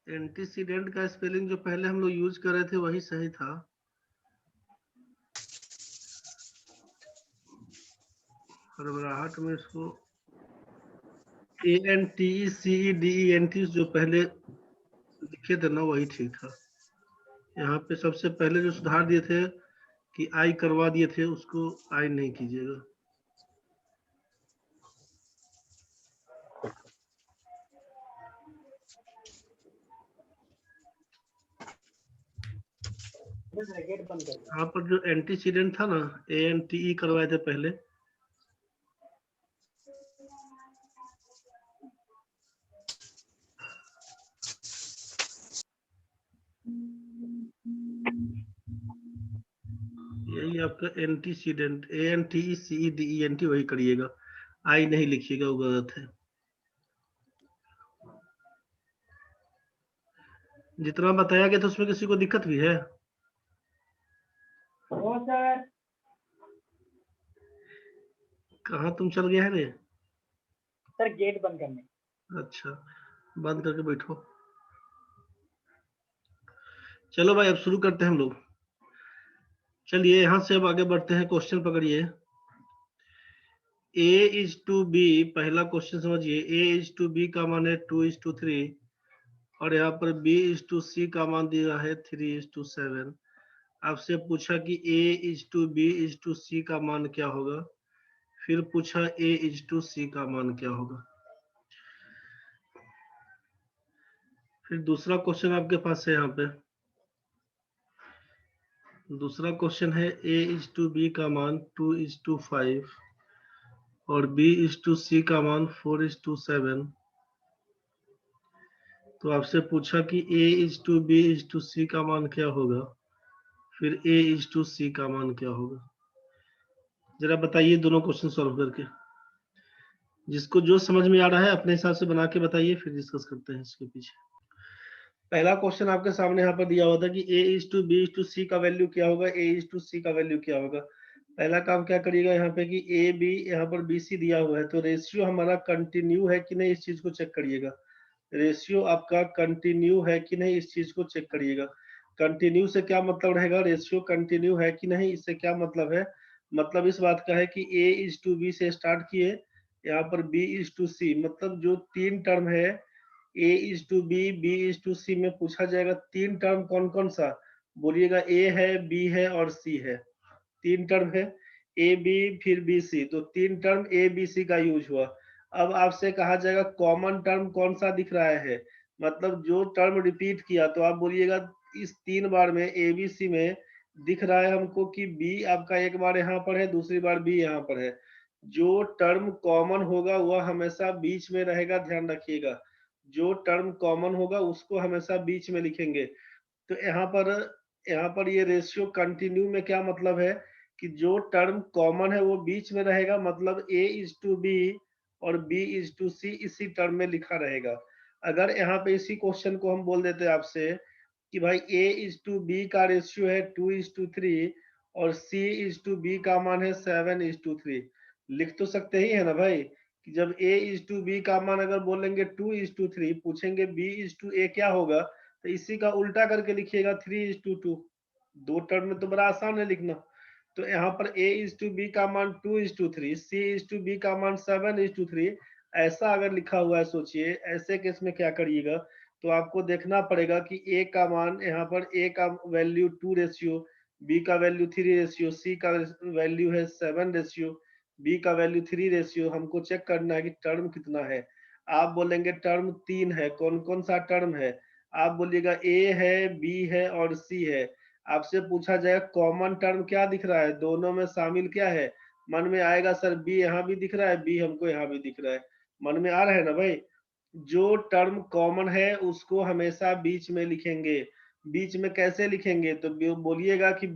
Antecedent का spelling जो पहले हम लोग यूज कर रहे थे वही सही था। हड़बड़ाहट में इसको ANTECEDENT जो पहले लिखे थे ना वही ठीक था। यहाँ पे सबसे पहले जो सुधार दिए थे कि आई करवा दिए थे उसको आई नहीं कीजिएगा। यहाँ पर जो एंटीसीडेंट था ना ANTE करवाए थे पहले, यही आपका एंटीसीडेंट ANTECEDENT वही करिएगा, आई नहीं लिखिएगा, वो गलत है। जितना बताया गया था उसमें किसी को दिक्कत भी है? सर कहाँ तुम चल गया है रे? सर गेट बंद करने। अच्छा, बंद करके बैठो। चलो भाई अब शुरू करते हैं हम लोग। चलिए यहाँ से अब आगे बढ़ते हैं। क्वेश्चन पकड़िए। A:B, पहला क्वेश्चन समझिए। A:B का मान है 2:3 और यहाँ पर B:C का मान दिया है 3:7। आपसे पूछा कि A:B:C का मान क्या होगा, फिर पूछा A:C का मान क्या होगा। फिर दूसरा क्वेश्चन आपके पास है यहाँ पे। दूसरा क्वेश्चन है A:B का मान 2:5 और B:C का मान 4:7। तो आपसे पूछा कि A:B:C का मान क्या होगा, फिर A:C का मान क्या होगा। जरा बताइए दोनों क्वेश्चन सॉल्व करके। जिसको जो समझ में आ रहा है अपने हिसाब से बना के बताइए, फिर डिस्कस करते हैं इसके पीछे। पहला क्वेश्चन आपके सामने यहाँ पर दिया हुआ था कि A:B:C का वैल्यू क्या होगा, A:C का वैल्यू क्या होगा। पहला काम क्या करिएगा यहाँ पे कि AB यहाँ पर BC दिया हुआ है, तो रेशियो हमारा कंटिन्यू है कि नहीं इस चीज को चेक करिएगा। रेशियो आपका कंटिन्यू है कि नहीं इस चीज को चेक करिएगा। कंटिन्यू से क्या मतलब रहेगा, रेशियो कंटिन्यू है कि नहीं, इससे क्या मतलब है, मतलब इस बात का है कि A:B से स्टार्ट किए, यहाँ पर B:C, मतलब जो तीन टर्म है A:B B:C में पूछा जाएगा तीन टर्म कौन कौन सा, बोलिएगा A है, B है और C है। तीन टर्म है AB फिर BC, तो तीन टर्म ABC का यूज हुआ। अब आपसे कहा जाएगा कॉमन टर्म कौन सा दिख रहा है, मतलब जो टर्म रिपीट किया, तो आप बोलिएगा इस तीन बार में ABC में दिख रहा है हमको कि B आपका एक बार यहाँ पर है, दूसरी बार B यहाँ पर है। जो टर्म कॉमन होगा वह हमेशा बीच में रहेगा, ध्यान रखिएगा। जो टर्म कॉमन होगा उसको हमेशा बीच में लिखेंगे। तो यहाँ पर ये रेशियो कंटिन्यू में क्या मतलब है कि जो टर्म कॉमन है वो बीच में रहेगा, मतलब A:B और B:C इसी टर्म में लिखा रहेगा। अगर यहाँ पे इसी क्वेश्चन को हम बोल देते आपसे कि भाई A:B का रेशियो है 2:3 और C:B का मान है 7:3, लिख तो सकते ही है ना भाई कि जब A:B का मान अगर बोलेंगे 2:3, पूछेंगे B:A क्या होगा, तो इसी का उल्टा करके लिखिएगा 3:2। दो टर्म में तो बड़ा आसान है लिखना। तो यहाँ पर A:B का मान 2:3, C:B का मान 7:3, ऐसा अगर लिखा हुआ है, सोचिए ऐसे केस में क्या करिएगा, तो आपको देखना पड़ेगा कि A का मान, यहाँ पर A का वैल्यू 2 रेशियो, B का वैल्यू 3 रेशियो, C का वैल्यू है 7 रेशियो, B का वैल्यू 3 रेशियो। हमको चेक करना है कि टर्म कितना है। आप बोलेंगे टर्म 3 है, कौन कौन सा टर्म है, आप बोलिएगा A है, B है और C है। आपसे पूछा जाएगा कॉमन टर्म क्या दिख रहा है, दोनों में शामिल क्या है, मन में आएगा सर B यहाँ भी दिख रहा है, B हमको यहाँ भी दिख रहा है, मन में आ रहा है ना भाई। जो टर्म कॉमन है उसको हमेशा बीच में लिखेंगे। बीच में कैसे लिखेंगे, तो बोलिएगा कि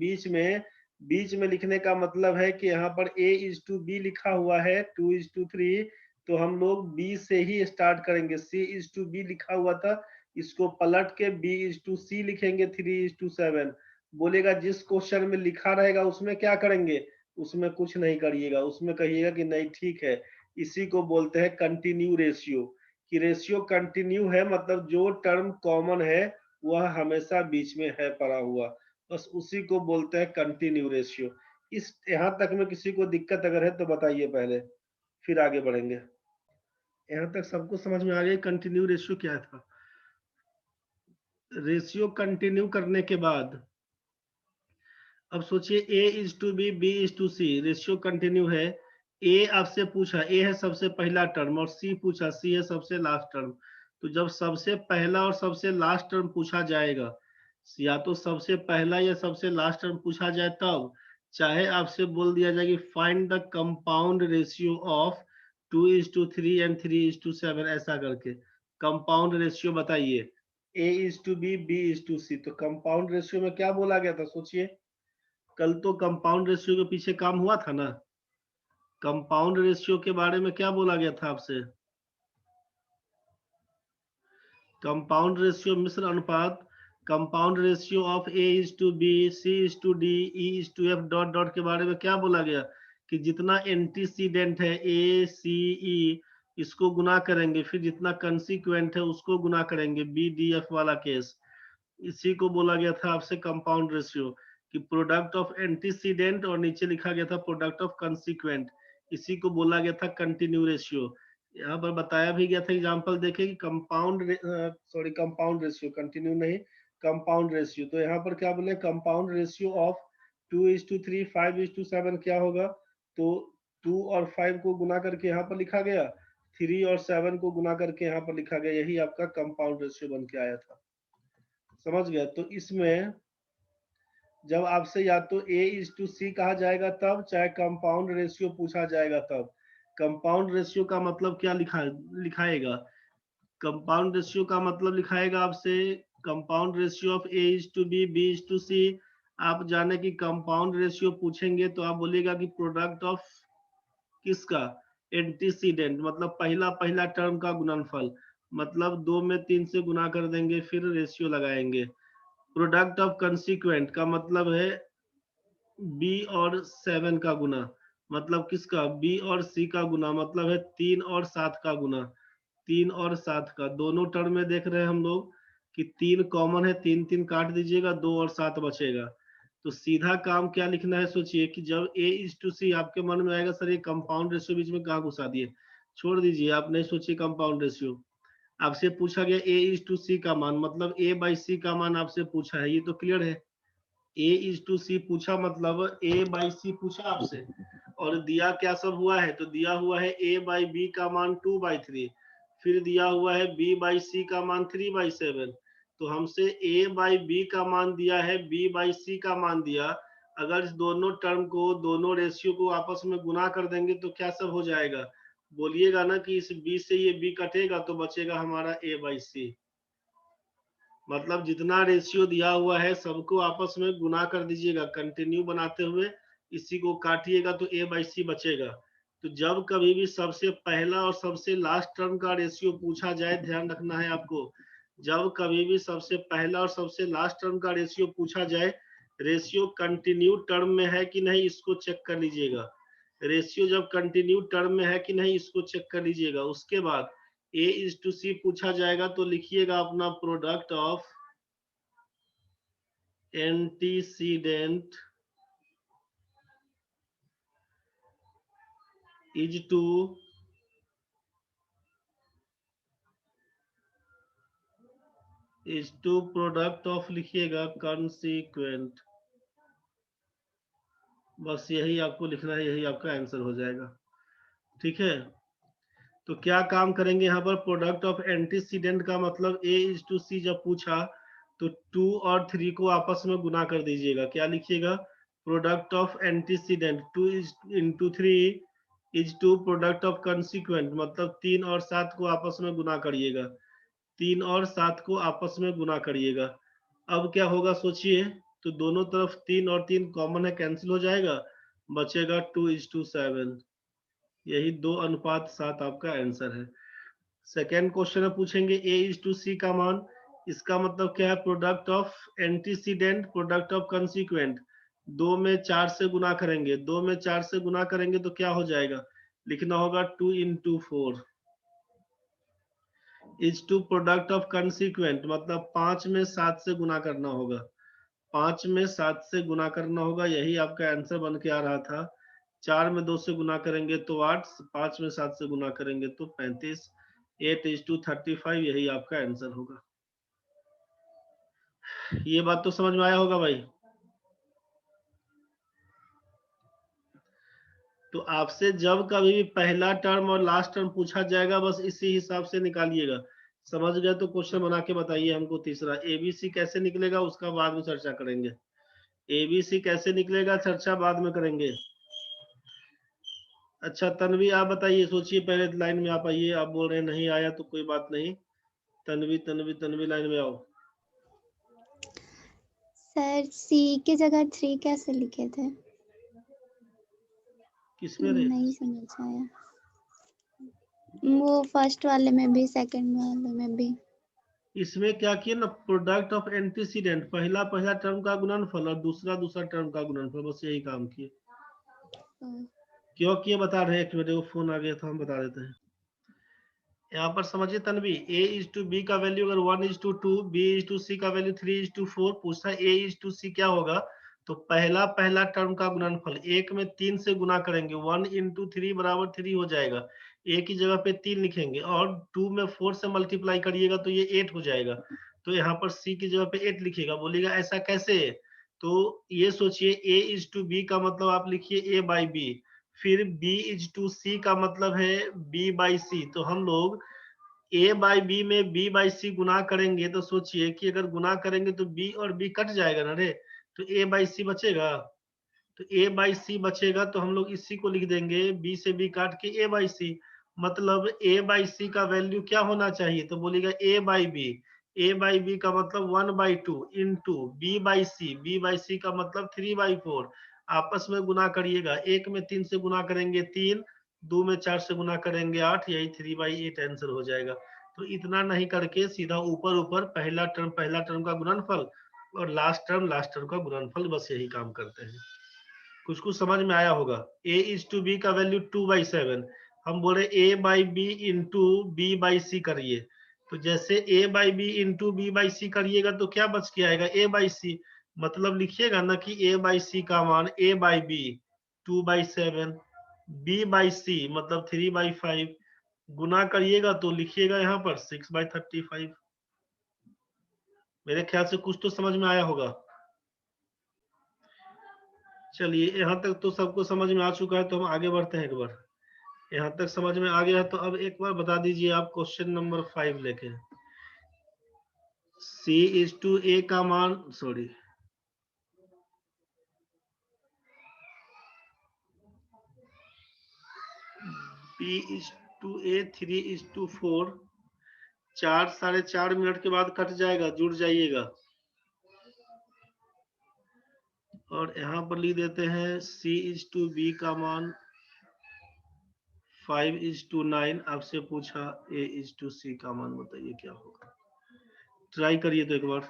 बीच में लिखने का मतलब है कि यहाँ पर A:B लिखा हुआ है 2:3, तो हम लोग B से ही स्टार्ट करेंगे। C:B लिखा हुआ था, इसको पलट के B:C लिखेंगे 3:7। बोलेगा जिस क्वेश्चन में लिखा रहेगा उसमें क्या करेंगे, उसमें कुछ नहीं करिएगा, उसमें कहिएगा कि नहीं ठीक है। इसी को बोलते हैं कंटिन्यू रेशियो, कि रेशियो कंटिन्यू है, मतलब जो टर्म कॉमन है वह हमेशा बीच में है पड़ा हुआ, बस उसी को बोलते हैं कंटिन्यू रेशियो। इस यहाँ तक में किसी को दिक्कत अगर है तो बताइए पहले, फिर आगे बढ़ेंगे। यहाँ तक सबको समझ में आ गया कंटिन्यू रेशियो क्या था। रेशियो कंटिन्यू करने के बाद अब सोचिए a is to B is to C, ratio continue है। a आपसे पूछा, a है सबसे पहला टर्म, और c पूछा, c है सबसे लास्ट टर्म। तो जब सबसे पहला और सबसे लास्ट टर्म पूछा जाएगा, या तो सबसे पहला या सबसे लास्ट टर्म पूछा जाए, तब चाहे आपसे बोल दिया जाए कि find the compound ratio of 2:3 and 3:7, ऐसा करके कंपाउंड रेशियो बताइए, a is to B is to C. तो कंपाउंड रेशियो में क्या बोला गया था सोचिए, कल तो कंपाउंड रेशियो के पीछे काम हुआ था ना। कंपाउंड रेशियो के बारे में क्या बोला गया था आपसे, कंपाउंड रेशियो मिश्र अनुपात, compound ratio of a is to B, c is to D, e is to f dot dot के बारे में क्या बोला गया, कि जितना एंटीसीडेंट है a c e इसको गुना करेंगे, फिर जितना कंसीक्वेंट है उसको गुना करेंगे, b d f वाला केस। इसी को बोला गया था आपसे कंपाउंड रेशियो, कि प्रोडक्ट ऑफ एंटीसीडेंट और नीचे लिखा गया था प्रोडक्ट ऑफ कंसीक्वेंट, इसी को बोला गया था कंटिन्यू रेशियो। यहाँ पर बताया भी गया था, एग्जांपल देखें कि कंपाउंड रेशियो, कंटिन्यू नहीं कंपाउंड रेशियो। तो यहाँ पर क्या बोले, कंपाउंड रेशियो ऑफ 2:3 5:7 क्या होगा, तो 2 और 5 को गुना करके यहाँ पर लिखा गया, 3 और 7 को गुना करके यहाँ पर लिखा गया, यही आपका कंपाउंड रेशियो बन के आया था। समझ गया। तो इसमें जब आपसे या तो a इज टू सी कहा जाएगा तब, चाहे कंपाउंड रेशियो पूछा जाएगा तब। कंपाउंड रेशियो का मतलब क्या लिखाएगा, कंपाउंड रेशियो का मतलब लिखाएगा आपसे compound ratio of a is to B is to C. आप जाने की कंपाउंड रेशियो पूछेंगे तो आप बोलिएगा कि प्रोडक्ट ऑफ किसका, एंटीसीडेंट, मतलब पहला पहला टर्म का गुणनफल, मतलब 2 में 3 से गुना कर देंगे फिर रेशियो लगाएंगे। प्रोडक्ट ऑफ कंसीक्वेंट का मतलब है बी और 7 का गुना, मतलब किसका, बी और सी का गुना, मतलब है 3 और 7 का गुना। 3 और 7 का दोनों टर्म में देख रहे हैं हम लोग कि 3 कॉमन है, 3 3 काट दीजिएगा, 2 और 7 बचेगा। तो सीधा काम क्या लिखना है, सोचिए कि जब a इज टू सी, आपके मन में आएगा सर ये कंपाउंड रेशियो बीच में कहाँ घुसा दिए, छोड़ दीजिए, आप नहीं सोचिए कंपाउंड रेशियो। आपसे पूछा गया a इज टू सी का मान, मतलब a बाई सी का मान आपसे पूछा है, ये तो क्लियर है। a इज टू सी पूछा मतलब a बाई सी पूछा आपसे, और दिया क्या सब हुआ है, तो दिया हुआ है a बाई बी का मान 2/3, फिर दिया हुआ है b बाई सी का मान 3/7। तो हमसे a बाई बी का मान दिया है, b बाई सी का मान दिया। अगर इस दोनों टर्म को, दोनों रेशियो को आपस में गुना कर देंगे तो क्या सब हो जाएगा, बोलिएगा ना कि इस b से ये b कटेगा तो बचेगा हमारा a बाई सी। मतलब जितना रेशियो दिया हुआ है सबको आपस में गुना कर दीजिएगा, कंटिन्यू बनाते हुए इसी को काटिएगा तो a बाई सी बचेगा। तो जब कभी भी सबसे पहला और सबसे लास्ट टर्म का रेशियो पूछा जाए, ध्यान रखना है आपको, जब कभी भी सबसे पहला और सबसे लास्ट टर्म का रेशियो पूछा जाए, रेशियो कंटिन्यू टर्म में है कि नहीं इसको चेक कर लीजिएगा। रेशियो जब कंटिन्यू टर्म में है कि नहीं इसको चेक कर लीजिएगा। उसके बाद a इज टू सी पूछा जाएगा तो लिखिएगा अपना product of antecedent is to product of, लिखिएगा कंसीक्वेंट। बस यही आपको लिखना है, यही आपका आंसर हो जाएगा। ठीक है, तो क्या काम करेंगे यहाँ पर, प्रोडक्ट ऑफ एंटीसीडेंट का मतलब a इज टू सी जब पूछा तो 2 और 3 को आपस में गुना कर दीजिएगा। क्या लिखिएगा, product of antecedent 2 into 3 is to product of consequent, मतलब 3 और 7 को आपस में गुना करिएगा, 3 और 7 को आपस में गुना करिएगा। अब क्या होगा सोचिए, तो दोनों तरफ 3 और 3 कॉमन है, कैंसिल हो जाएगा, बचेगा 2:7। यही 2:7 आपका आंसर है। सेकेंड क्वेश्चन में पूछेंगे a इज टू सी का मान, इसका मतलब क्या है? Product of antecedent product of consequent. 2 में 4 से गुना करेंगे, 2 में 4 से गुना करेंगे तो क्या हो जाएगा? लिखना होगा 2 into 4 is to product of consequent, मतलब 5 में 7 से गुना करना होगा, 5 में 7 से गुना करना होगा, यही आपका आंसर बन के आ रहा था। 4 में 2 से गुना करेंगे तो 8, 5 में 7 से गुना करेंगे तो 35, 8 is to 35, यही आपका आंसर होगा। ये बात तो समझ में आया होगा भाई। तो आपसे जब कभी भी पहला टर्म और लास्ट टर्म पूछा जाएगा, बस इसी हिसाब से निकालिएगा। समझ गए तो क्वेश्चन बना के बताइए हमको। तीसरा, एबीसी कैसे निकलेगा उसका बाद में चर्चा करेंगे। एबीसी कैसे निकलेगा चर्चा बाद में करेंगे। अच्छा तन्वी आप बताइए, सोचिए, पहले लाइन में आप आइए। आप बोल रहे हैं नहीं आया तो कोई बात नहीं। तन्वी तन्वी तन्वी लाइन में आओ। सर सी की जगह 3 कैसे लिखे थे? किसमें रे? नहीं समझ आया। वो फर्स्ट वाले में भी सेकंड वाले में भी। इसमें क्या किए ना, प्रोडक्ट ऑफ एंटीसीडेंट, पहला पहला टर्म का गुणनफल और दूसरा दूसरा टर्म का गुणनफल, बस यही काम किए। क्यों किए बता रहे हैं, एक मिनट, वो फोन आ गया था, हम बता देते हैं। यहाँ पर समझिए Tanvi, a is to b का वैल्यू अगर 1 is to 2, b is to c का वैल्यू 3 is to 4, पूछता है a is to c क्या होगा? तो पहला पहला टर्म का गुणनफल, एक में 3 से गुना करेंगे, 1 into 3 बराबर 3 हो जाएगा, a की जगह पे 3 लिखेंगे, और 2 में 4 से मल्टीप्लाई करिएगा तो ये 8 हो जाएगा। तो यहाँ पर c की जगह पे 8 लिखिएगा। बोलिएगा ऐसा कैसे? तो ये सोचिए, a is to b का मतलब आप लिखिए a by b, फिर b is to c का मतलब है b by c। तो हम लोग a बाई बी में b बाई सी गुना करेंगे, तो सोचिए कि अगर गुना करेंगे तो b और b कट जाएगा ना रे, तो a बाई सी बचेगा। तो a बाई सी बचेगा तो हम लोग इसी को लिख देंगे, b से b काट के a बाई सी, मतलब a बाई सी का वैल्यू क्या होना चाहिए? तो बोलेगा a by B, a by B का मतलब 1 by 2 into b by C का मतलब 3 बाई 4। आपस में गुना करिएगा, एक में 3 से गुना करेंगे 3, 2 में 4 से गुना करेंगे 8, यही 3 बाई 8 आंसर हो जाएगा। तो इतना नहीं करके सीधा ऊपर ऊपर पहला टर्म का गुणनफल और लास्ट टर्म का गुणनफल, बस यही काम करते हैं। कुछ कुछ समझ में आया होगा। a is to b का वैल्यू 2/7, हम बोले a by B into B by C करिए, तो जैसे a by B into B by C करिएगा तो क्या बच के आएगा? a बाई सी, मतलब लिखिएगा ना कि a बाई सी का मान a by B 2/7, b by C मतलब 3/5, गुना करिएगा तो लिखिएगा यहाँ पर 6/35। मेरे ख्याल से कुछ तो समझ में आया होगा। चलिए यहाँ तक तो सबको समझ में आ चुका है, तो हम आगे बढ़ते हैं। एक बार यहाँ तक समझ में आ गया है तो अब एक बार बता दीजिए आप क्वेश्चन नंबर 5 लेके। C is to A का मान, sorry, B is to A 3 is to 4, 4 4.5 minute के बाद कट जाएगा, जुड़ जाइएगा। और यहाँ पर लिख देते हैं C is to B का मान 5 is to 9। आपसे पूछा A is to C का मान बताइए क्या होगा। ट्राई करिए तो एक बार।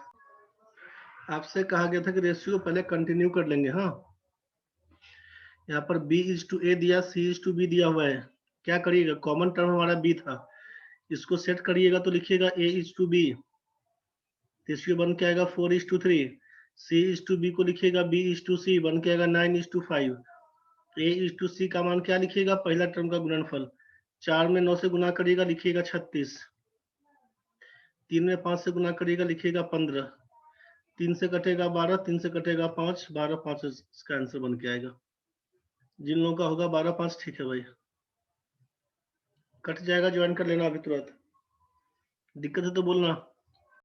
आपसे कहा गया था कि रेशियो पहले कंटिन्यू कर लेंगे। हाँ, यहाँ पर b is to A दिया, C is to B दिया हुआ है। क्या करिएगा, कॉमन टर्म हमारा b था, इसको सेट करिएगा तो लिखिएगा A is to B, ratio बन के आएगा 4 is to 3। C is to B को लिखिएगा B is to C, बन के आएगा 9 is to 5। A is to C का मान क्या लिखिएगा? पहला टर्म का गुणनफल, 4 में 9 से गुना करिएगा लिखिएगा 36, 3 में 5 से गुना करिएगा लिखिएगा 15, 3 से कटेगा 12, 3 से कटेगा 5, 12 5 इसका आंसर बन के आएगा। जिन लोगों का होगा 12 5, ठीक है भाई, कट जाएगा, ज्वाइन कर लेना अभी तुरंत। दिक्कत है तो बोलना।